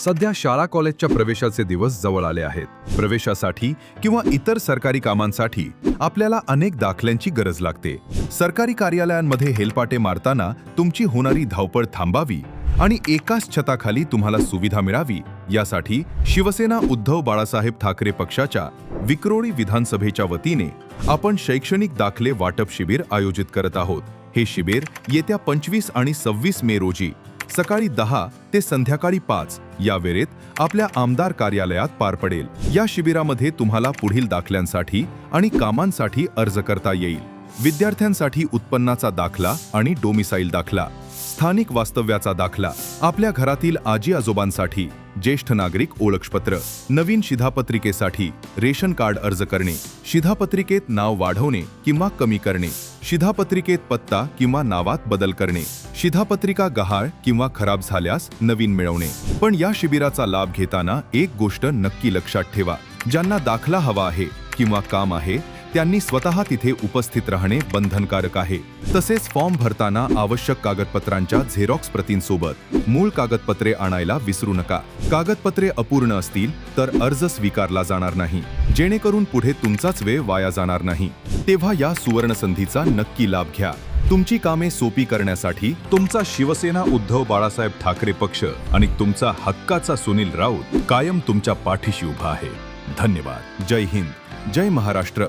सध्या शाळा कॉलेजच्या प्रवेशाचे दिवस जवळ आले आहेत। प्रवेशासाठी किंवा इतर सरकारी कामांसाठी आपल्याला अनेक दाखल्यांची गरज लागते। सरकारी कार्यालयांमध्ये हेलपाटे मारताना तुमची होणारी धावपळ थांबावी आणि एकाच छताखाली तुम्हाला सुविधा मिळावी यासाठी शिवसेना उद्धव बाळासाहेब ठाकरे पक्षाच्या विक्रोळी विधानसभेच्या वतीने आपण शैक्षणिक दाखले वाटप शिबिर आयोजित करत आहोत। हे शिबिर येत्या 25 आणि 26 मे रोजी सकाळी 10 ते संध्याकाळी 5 या वेळेत आपल्या आमदार कार्यालयात पार पडेल। या शिबिरामध्ये तुम्हाला पुढील दाखल्यांसाठी आणि कामांसाठी अर्ज करता येईल। विद्यार्थ्यांसाठी उत्पन्नाचा दाखला आणि डोमिसाईल दाखला, स्थानिक वास्तव्याचा दाखला, आपल्या घरातील आजी आजोबांसाठी ज्येष्ठ नागरिक ओळखपत्र, नवीन शिधापत्रिकेसाठी रेशन कार्ड अर्ज करणे, शिधापत्रिकेत नाव वाढवणे किंवा कमी करणे, शिधापत्रिकेत पत्ता किंवा नावात बदल करणे, शिधापत्रिका गहाळ किंवा खराब झाल्यास नवीन मिळवणे। पण या शिबिराचा लाभ घेताना एक गोष्ट नक्की लक्षात ठेवा, ज्यांना दाखला हवा आहे किंवा काम आहे त्यांनी स्वतः तिथे उपस्थित राहणे बंधनकारक आहे। तसेच फॉर्म भरताना आवश्यक कागदपत्रांच्या झेरॉक्स प्रतींसोबत मूळ कागदपत्रे आणायला विसरू नका। कागदपत्रे अपूर्ण असतील तर अर्ज स्वीकारला जाणार नाही, जेणेकरून पुढे तुमचाच वेळ वाया जाणार नाही। तेव्हा या सुवर्ण संधीचा नक्की लाभ घ्या। तुमची कामे सोपी करण्यासाठी तुमचा शिवसेना उद्धव बाळासाहेब ठाकरे पक्ष आणि तुमचा हक्काचा सुनील राऊत कायम तुमच्या पाठीशी उभा आहे। धन्यवाद। जय हिंद, जय महाराष्ट्र।